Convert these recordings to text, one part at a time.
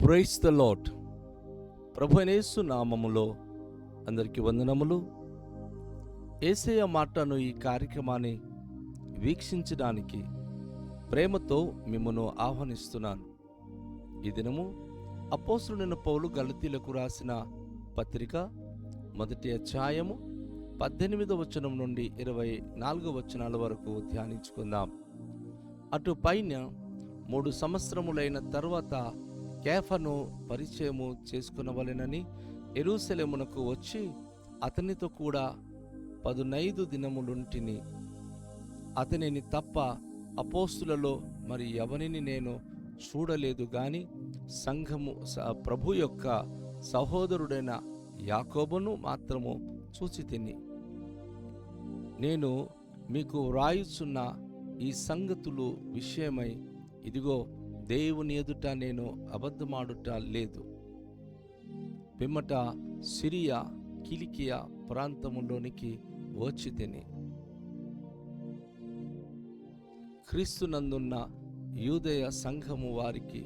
Praise the lord. ప్రభు అయిన యేసు నామములో అందరికీ వందనములు. యేసయ్య మాటను ఈ కార్యక్రమాన్ని వీక్షించడానికి ప్రేమతో మిమ్మను ఆహ్వానిస్తున్నాను. ఈ దినము అపోస్తలుడైన పౌలు గలతీలకు రాసిన పత్రిక 1వ అధ్యాయము 18వ వచనం నుండి 24వ వచనాల వరకు ధ్యానించుకుందాం. అటు పైన 3 సంవత్సరములైన తర్వాత కేఫను పరిచయము చేసుకునవలెనని యెరూషలేమునకు వచ్చి అతనితో కూడా 15 దినములుంటిని. అతనిని తప్ప అపోస్తులలో మరి ఎవరిని నేను చూడలేదు గాని సంఘము ప్రభు యొక్క సహోదరుడైన యాకోబును మాత్రము చూచితిని. నేను మీకు వ్రాయుచున్న ఈ సంగతులు విషయమై ఇదిగో దేవుని ఎదుట నేను అబద్ధమాడుట లేదు. పిమ్మట సిరియా కిలికియా ప్రాంతములోనికి వచ్చితిని. క్రీస్తునందున్న యూదయ సంఘము వారికి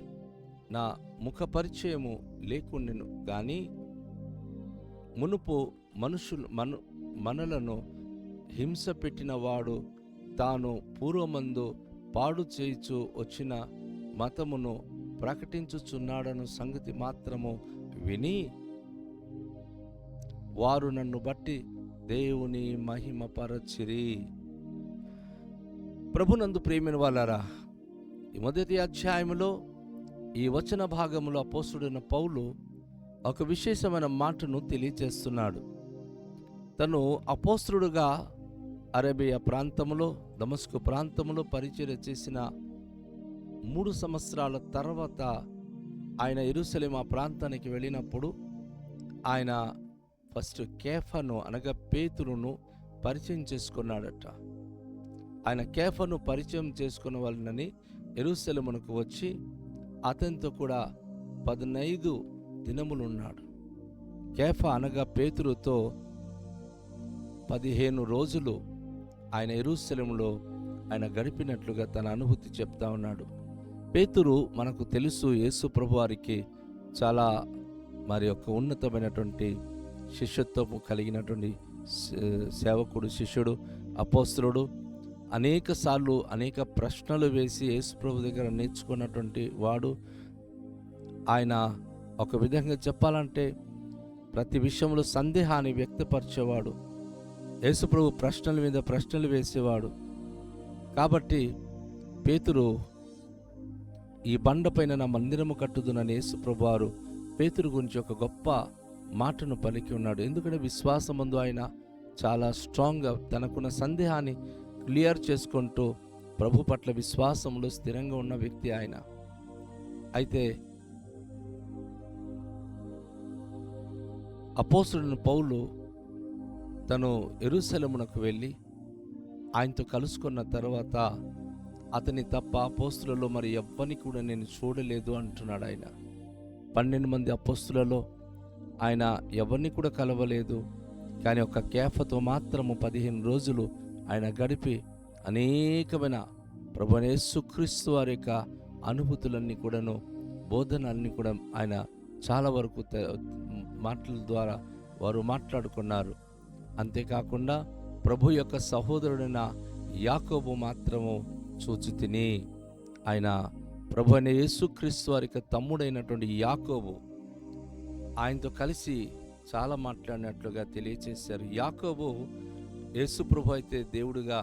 నా ముఖ పరిచయము లేకుండెను గాని మునుపు మనుషులు మనలను హింస పెట్టిన వాడు తాను పూర్వమందు పాడు చేయుచు వచ్చిన మతమును ప్రకటించుచున్నాడను సంగతి మాత్రము విని వారు నన్ను బట్టి దేవుని మహిమపరచిరి. ప్రభునందు ప్రియమైన వాళ్ళారా, ఈ 1వ అధ్యాయములో ఈ వచన భాగములో అపోస్తలుడైన పౌలు ఒక విశేషమైన మాటను తెలియజేస్తున్నాడు. తను అపోస్తలుడుగా అరేబియా ప్రాంతములో దమస్కు ప్రాంతములో పరిచర్య చేసిన 3 సంవత్సరాల తర్వాత ఆయన యెరూషలేము ఆ ప్రాంతానికి వెళ్ళినప్పుడు ఆయన ఫస్ట్ కేఫను అనగా పేతురును పరిచయం చేసుకున్నాడట. ఆయన కేఫను పరిచయం చేసుకున్న వాళ్ళని యెరూషలేమునకు వచ్చి అతనితో కూడా 15 దినములున్నాడు. కేఫ అనగా పేతురుతో 15 రోజులు ఆయన యెరూషలేములో ఆయన గడిపినట్లుగా తన అనుభూతి చెప్తా ఉన్నాడు. పేతురు మనకు తెలుసు, యేసు ప్రభువారికి చాలా మరి యొక్క ఉన్నతమైనటువంటి శిష్యత్వము కలిగినటువంటి సేవకుడు, శిష్యుడు, అపోస్తలుడు. అనేక సార్లు అనేక ప్రశ్నలు వేసి యేసు ప్రభు దగ్గర నేర్చుకున్నటువంటి వాడు. ఆయన ఒక విధంగా చెప్పాలంటే ప్రతి విషయంలో సందేహాన్ని వ్యక్తపరిచేవాడు. యేసు ప్రభు ప్రశ్నల మీద ప్రశ్నలు వేసేవాడు. కాబట్టి పేతురు ఈ బండపైన నా మందిరము కట్టుదునని యేసు ప్రభువారు పేతురు గురించి ఒక గొప్ప మాటను పలికి ఉన్నాడు. ఎందుకంటే విశ్వాసమందు ఆయన చాలా స్ట్రాంగ్గా తనకున్న సందేహాన్ని క్లియర్ చేసుకుంటూ ప్రభు పట్ల విశ్వాసంలో స్థిరంగా ఉన్న వ్యక్తి ఆయన. అయితే అపోస్తలుడైన పౌలు తను యెరూషలేమునకు వెళ్ళి ఆయనతో కలుసుకున్న తర్వాత అతని తప్ప అపోస్తులలో మరి ఎవ్వని కూడా నేను చూడలేదు అంటున్నాడు. ఆయన 12 మంది అపోస్తులలో ఆయన ఎవరిని కూడా కలవలేదు. కానీ ఒక కేఫతో మాత్రము 15 రోజులు ఆయన గడిపి అనేకమైన ప్రభువైన యేసుక్రీస్తు వారి యొక్క అనుభూతులన్నీ కూడాను, బోధనలన్నీ కూడా ఆయన చాలా వరకు మాటల ద్వారా వారు మాట్లాడుకున్నారు. అంతేకాకుండా ప్రభు యొక్క సహోదరుడైన యాకోబు మాత్రము చూచితిని. ఆయన ప్రభు అయిన యేసుక్రీస్తు వారికి తమ్ముడైనటువంటి యాకోబు ఆయనతో కలిసి చాలా మాట్లాడినట్లుగా తెలియచేశారు. యాకోబు యేసు ప్రభు అయితే దేవుడుగా,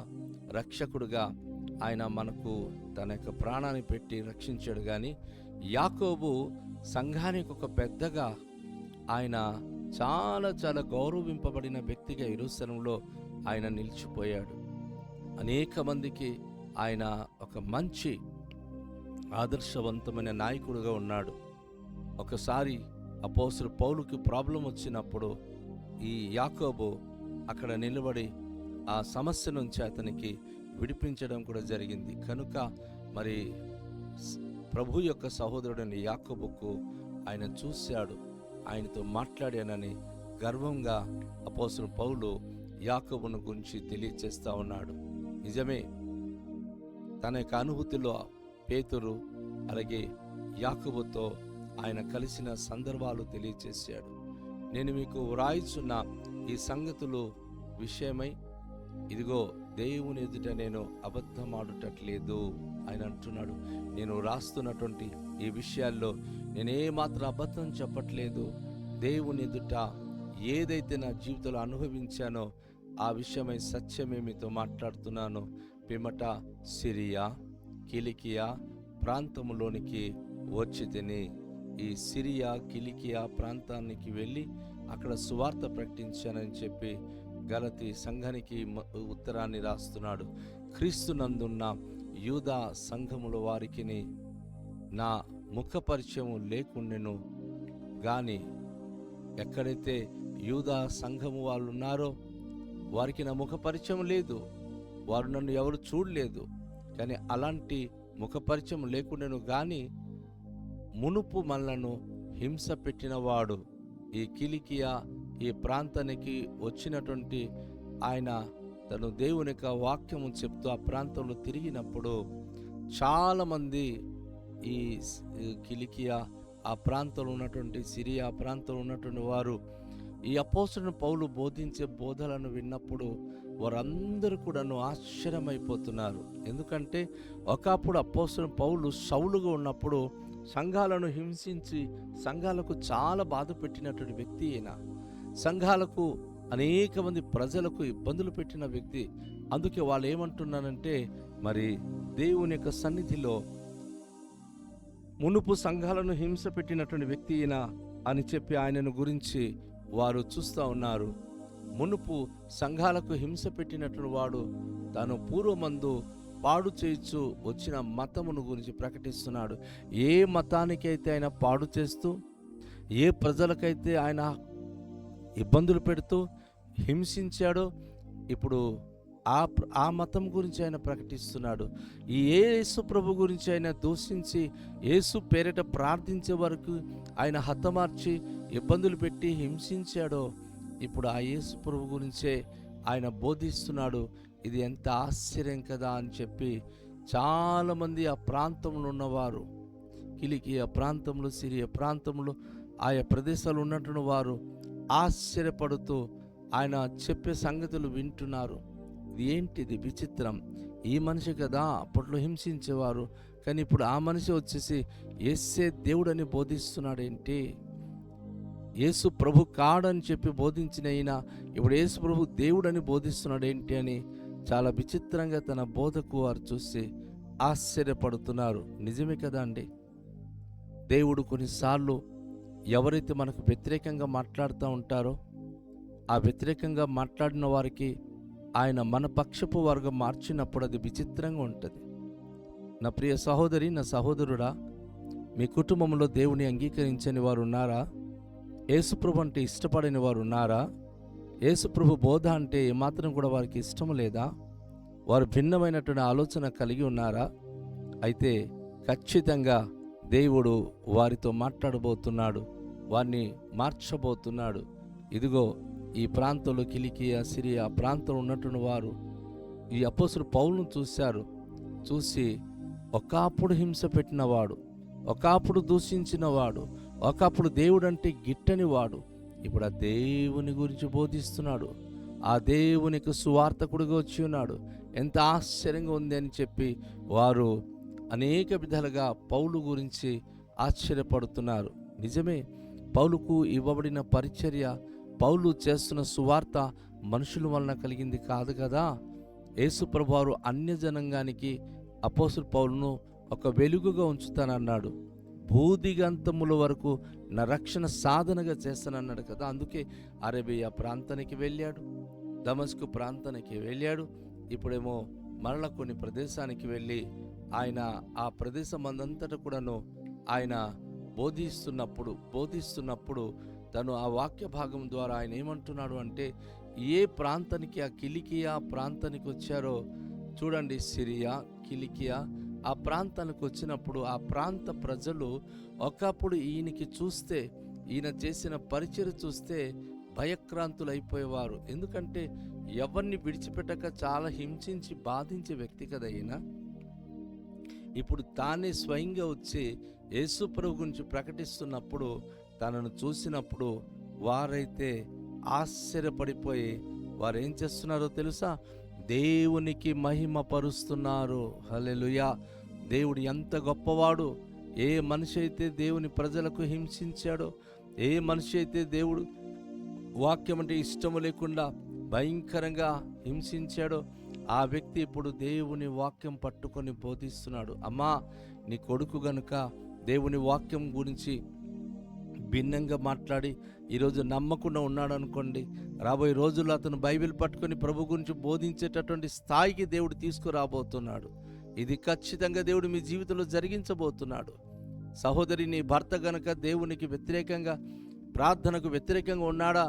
రక్షకుడుగా ఆయన మనకు తన యొక్క ప్రాణాన్ని పెట్టి రక్షించాడు. కానీ యాకోబు సంఘానికి ఒక పెద్దగా ఆయన చాలా చాలా గౌరవింపబడిన వ్యక్తిగా యెరూషలేములో ఆయన నిలిచిపోయాడు. అనేక మందికి ఆయన ఒక మంచి ఆదర్శవంతమైన నాయకుడుగా ఉన్నాడు. ఒకసారి అపోస్తలుడు పౌలుకి ప్రాబ్లం వచ్చినప్పుడు ఈ యాకోబు అక్కడ నిలబడి ఆ సమస్య నుంచి అతనికి విడిపించడం కూడా జరిగింది. కనుక మరి ప్రభు యొక్క సహోదరుడైన యాకోబుకు ఆయన చూశాడు, ఆయనతో మాట్లాడానని గర్వంగా అపోస్తలుడు పౌలు యాకోబును గురించి తెలియచేస్తా ఉన్నాడు. నిజమే, తన యొక్క అనుభూతిలో పేతురు అలాగే యాకోబుతో ఆయన కలిసిన సందర్భాలు తెలియచేశాడు. నేను మీకు వ్రాయిచున్న ఈ సంగతులు విషయమై ఇదిగో దేవుని ఎదుట నేను అబద్ధమాడుటట్లేదు ఆయన అంటున్నాడు. నేను రాస్తున్నటువంటి ఈ విషయాల్లో నేనేమాత్రం అబద్ధం చెప్పట్లేదు. దేవుని ఎదుట ఏదైతే నా జీవితంలో అనుభవించానో ఆ విషయమై సత్యమే మీతో మాట్లాడుతున్నాను. పిమ్మట సిరియా కిలికియా ప్రాంతంలోనికి వచ్చి తిని ఈ సిరియా కిలికియా ప్రాంతానికి వెళ్ళి అక్కడ సువార్త ప్రకటించానని చెప్పి గలతీ సంఘానికి ఉత్తరాన్ని రాస్తున్నాడు. క్రీస్తునందున్న యూదా సంఘముల వారికిని నా ముఖ పరిచయం లేకుండెను గాని ఎక్కడైతే యూదా సంఘము వాళ్ళు ఉన్నారో వారికి నా ముఖ పరిచయం లేదు, వారు నన్ను ఎవరు చూడలేదు. కానీ అలాంటి ముఖ పరిచయం లేకుండాను గాని మునుపు మనలను హింస పెట్టినవాడు ఈ కిలికియా ఈ ప్రాంతానికి వచ్చినటువంటి ఆయన తను దేవుని యొక్క వాక్యము చెప్తూ ఆ ప్రాంతంలో తిరిగినప్పుడు చాలామంది ఈ కిలికియా ఆ ప్రాంతంలో ఉన్నటువంటి సిరియా ప్రాంతంలో ఉన్నటువంటి వారు ఈ అపోస్తలుడైన పౌలు బోధించే బోధలను విన్నప్పుడు వారందరూ కూడాను ఆశ్చర్యమైపోతున్నారు. ఎందుకంటే ఒకప్పుడు అపోస్తలుడైన పౌలు సౌలుగా ఉన్నప్పుడు సంఘాలను హింసించి సంఘాలకు చాలా బాధ పెట్టినటువంటి వ్యక్తి అయినా, సంఘాలకు అనేక మంది ప్రజలకు ఇబ్బందులు పెట్టిన వ్యక్తి. అందుకే వాళ్ళు ఏమంటున్నారంటే మరి దేవుని యొక్క సన్నిధిలో మునుపు సంఘాలను హింస పెట్టినటువంటి వ్యక్తి అయినా అని చెప్పి ఆయనను గురించి వారు చూస్తూ ఉన్నారు. మునుపు సంఘాలకు హింస పెట్టినటువంటి వాడు తాను పూర్వమందు పాడు చేయించు వచ్చిన మతమును గురించి ప్రకటిస్తున్నాడు. ఏ మతానికైతే ఆయన పాడు చేస్తూ, ఏ ప్రజలకైతే ఆయన ఇబ్బందులు పెడుతూ హింసించాడో ఇప్పుడు ఆ మతం గురించి ఆయన ప్రకటిస్తున్నాడు. ఈ యేసు ప్రభు గురించి ఆయన దూషించి యేసు పేరిట ప్రార్థించే వరకు ఆయన హతమార్చి ఇబ్బందులు పెట్టి హింసించాడో ఇప్పుడు ఆ యేసు ప్రభు గురించే ఆయన బోధిస్తున్నాడు. ఇది ఎంత ఆశ్చర్యం కదా అని చెప్పి చాలామంది ఆ ప్రాంతంలో ఉన్నవారు, కిలికియా ప్రాంతంలో సిరియా ప్రాంతంలో ఆయా ప్రదేశాలు ఉన్నటువంటి వారు ఆశ్చర్యపడుతూ ఆయన చెప్పే సంగతులు వింటున్నారు. ఇది ఏంటిది విచిత్రం, ఈ మనిషి కదా అప్పట్లో హింసించేవారు, కానీ ఇప్పుడు ఆ మనిషి వచ్చేసి యేసే దేవుడని బోధిస్తున్నాడేంటి, యేసు ప్రభు కాడని చెప్పి బోధించిన అయినా ఇప్పుడు యేసు ప్రభు దేవుడని బోధిస్తున్నాడేంటి అని చాలా విచిత్రంగా తన బోధకు వారు చూసి ఆశ్చర్యపడుతున్నారు. నిజమే కదా అండి. దేవుడు కొన్నిసార్లు ఎవరైతే మనకు వ్యతిరేకంగా మాట్లాడుతూ ఉంటారో ఆ వ్యతిరేకంగా మాట్లాడిన వారికి ఆయన మన పక్షపు వర్గం మార్చినప్పుడు అది విచిత్రంగా ఉంటుంది. నా ప్రియ సహోదరి, నా సహోదరుడా, మీ కుటుంబంలో దేవుని అంగీకరించని వారు ఉన్నారా? యేసుప్రభు అంటే ఇష్టపడని వారు ఉన్నారా? యేసుప్రభు బోధ అంటే ఏమాత్రం కూడా వారికి ఇష్టం లేదా? వారు భిన్నమైనటువంటి ఆలోచన కలిగి ఉన్నారా? అయితే ఖచ్చితంగా దేవుడు వారితో మాట్లాడబోతున్నాడు, వారిని మార్చబోతున్నాడు. ఇదిగో ఈ ప్రాంతంలో కిలికియా సిరియా ప్రాంతంలో ఉన్నటువంటి వారు ఈ అపోస్తలుడు పౌలును చూశారు. చూసి ఒకప్పుడు హింస పెట్టినవాడు, ఒకప్పుడు దూషించినవాడు, ఒకప్పుడు దేవుడంటే గిట్టని వాడు ఇప్పుడు ఆ దేవుని గురించి బోధిస్తున్నాడు. ఆ దేవునికి సువార్తకుడిగా వచ్చి ఉన్నాడు. ఎంత ఆశ్చర్యంగా ఉంది అని చెప్పి వారు అనేక విధాలుగా పౌలు గురించి ఆశ్చర్యపడుతున్నారు. నిజమే, పౌలుకు ఇవ్వబడిన పరిచర్య, పౌలు చేస్తున్న సువార్త మనుషుల వలన కలిగింది కాదు కదా. యేసు ప్రభువారు అన్యజనాంగానికి అపోస్తలుడు పౌలును ఒక వెలుగుగా ఉంచుతానన్నాడు. భూదిగంతముల వరకు నా రక్షణ సాధనగా చేస్తానన్నాడు కదా. అందుకే అరేబియా ప్రాంతానికి వెళ్ళాడు, దమస్కు ప్రాంతానికి వెళ్ళాడు. ఇప్పుడేమో మరలా కొన్ని ప్రదేశానికి వెళ్ళి ఆయన ఆ ప్రదేశం అందంతటా కూడాను ఆయన బోధిస్తున్నప్పుడు తను ఆ వాక్య భాగం ద్వారా ఆయన ఏమంటున్నాడు అంటే, ఏ ప్రాంతానికి ఆ కిలికియా ప్రాంతానికి వచ్చారో చూడండి, సిరియా కిలికియా ఆ ప్రాంతానికి వచ్చినప్పుడు ఆ ప్రాంత ప్రజలు ఒకప్పుడు ఈయనకి చూస్తే, ఈయన చేసిన పరిచర్య చూస్తే భయక్రాంతులు అయిపోయేవారు. ఎందుకంటే ఎవరిని విడిచిపెట్టక చాలా హింసించి బాధించే వ్యక్తి కదా ఈయన. ఇప్పుడు తానే స్వయంగా వచ్చి యేసు ప్రభు గురించి ప్రకటిస్తున్నప్పుడు, తనను చూసినప్పుడు వారైతే ఆశ్చర్యపడిపోయి వారు ఏం చేస్తున్నారో తెలుసా? దేవునికి మహిమ పరుస్తున్నారు. హల్లెలూయా! దేవుడు ఎంత గొప్పవాడు! ఏ మనిషి అయితే దేవుని ప్రజలకు హింసించాడో, ఏ మనిషి అయితే దేవుడు వాక్యం అంటే ఇష్టము లేకుండా భయంకరంగా హింసించాడో, ఆ వ్యక్తి ఇప్పుడు దేవుని వాక్యం పట్టుకొని బోధిస్తున్నాడు. అమ్మా, నీ కొడుకు గనుక దేవుని వాక్యం గురించి భిన్నంగా మాట్లాడి ఈరోజు నమ్మకుండా ఉన్నాడు అనుకోండి, రాబోయే రోజుల్లో అతను బైబిల్ పట్టుకొని ప్రభు గురించి బోధించేటటువంటి స్థాయికి దేవుడు తీసుకురాబోతున్నాడు. ఇది ఖచ్చితంగా దేవుడు మీ జీవితంలో జరిగించబోతున్నాడు. సహోదరి, నీ భర్త గనక దేవునికి వ్యతిరేకంగా, ప్రార్థనకు వ్యతిరేకంగా ఉన్నాడా?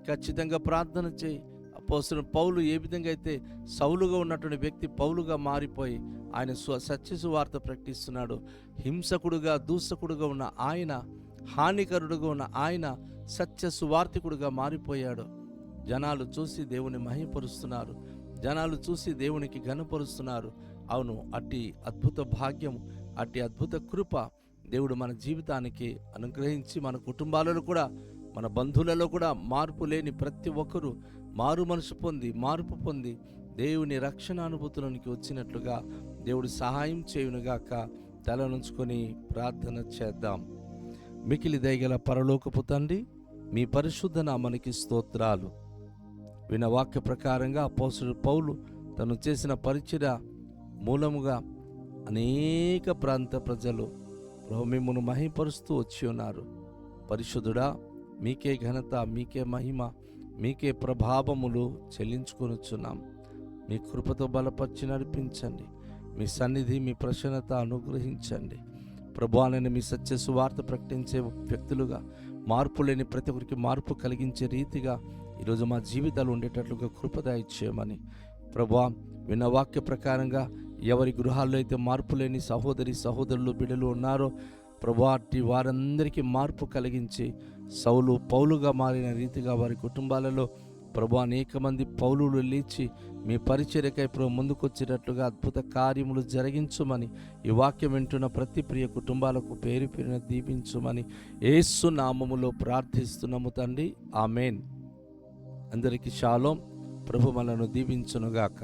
ఖచ్చితంగా ప్రార్థన చేయి. అపోస్తలుడు పౌలు ఏ విధంగా అయితే సౌలుగా ఉన్నటువంటి వ్యక్తి పౌలుగా మారిపోయి ఆయన సత్య సువార్త ప్రకటిస్తున్నాడు. హింసకుడుగా, దూషకుడుగా ఉన్న ఆయన, హానికరుడుగా ఉన్న ఆయన సత్య సువార్తికుడుగా మారిపోయాడు. జనాలు చూసి దేవుని మహిమపరుస్తున్నారు, జనాలు చూసి దేవునికి ఘనపరుస్తున్నారు. అవును, అట్టి అద్భుత భాగ్యం, అట్టి అద్భుత కృప దేవుడు మన జీవితానికి అనుగ్రహించి, మన కుటుంబాలలో కూడా, మన బంధువులలో కూడా మార్పు లేని ప్రతి ఒక్కరూ మారు మనసు పొంది, మార్పు పొంది దేవుని రక్షణ అనుభూతులోనికి వచ్చినట్లుగా దేవుడు సహాయం చేయునుగాక. తలనుంచుకొని ప్రార్థన చేద్దాం. మికిలి దయగల పరలోకపు తండ్రి, మీ పరిశుద్ధ నామమునకి స్తోత్రాలు. విన్న వాక్య ప్రకారంగా అపోస్తలుడు పౌలు తను చేసిన పరిచర్య మూలముగా అనేక ప్రాంత ప్రజలు మిమ్మును మహిమపరుస్తూ వచ్చి ఉన్నారు. పరిశుద్ధుడా, మీకే ఘనత, మీకే మహిమ, మీకే ప్రభావములు చెల్లించుకొనుచున్నాం. మీ కృపతో బలపరిచి నడిపించండి. మీ సన్నిధి, మీ ప్రసన్నత అనుగ్రహించండి. ప్రభువానైన మీ సత్య సువార్త ప్రకటించే వ్యక్తులుగా, మార్పు లేని ప్రతి ఒక్కరికి మార్పు కలిగించే రీతిగా ఈరోజు మా జీవితాలు ఉండేటట్లుగా కృపద ఇచ్చేయమని, ప్రభువా, విన్న వాక్య ప్రకారంగా ఎవరి గృహాల్లో అయితే మార్పు లేని సహోదరి సహోదరులు బిడ్డలు ఉన్నారో ప్రభువా, అట్టి వారందరికీ మార్పు కలిగించి సౌలు పౌలుగా మారిన రీతిగా వారి కుటుంబాలలో ప్రభువా అనేక మంది పౌలులు లేచి మీ పరిచర్యకై ప్రభు ముందుకొచ్చేటట్లుగా అద్భుత కార్యములు జరిగించుమని, ఈ వాక్యం వింటున్న ప్రతి ప్రియ కుటుంబాలకు పేరు పేరున దీపించుమని యేసు నామములో ప్రార్థిస్తున్నాము తండ్రి. ఆమేన్. అందరికీ షాలోం. ప్రభు మనను దీవించునుగాక.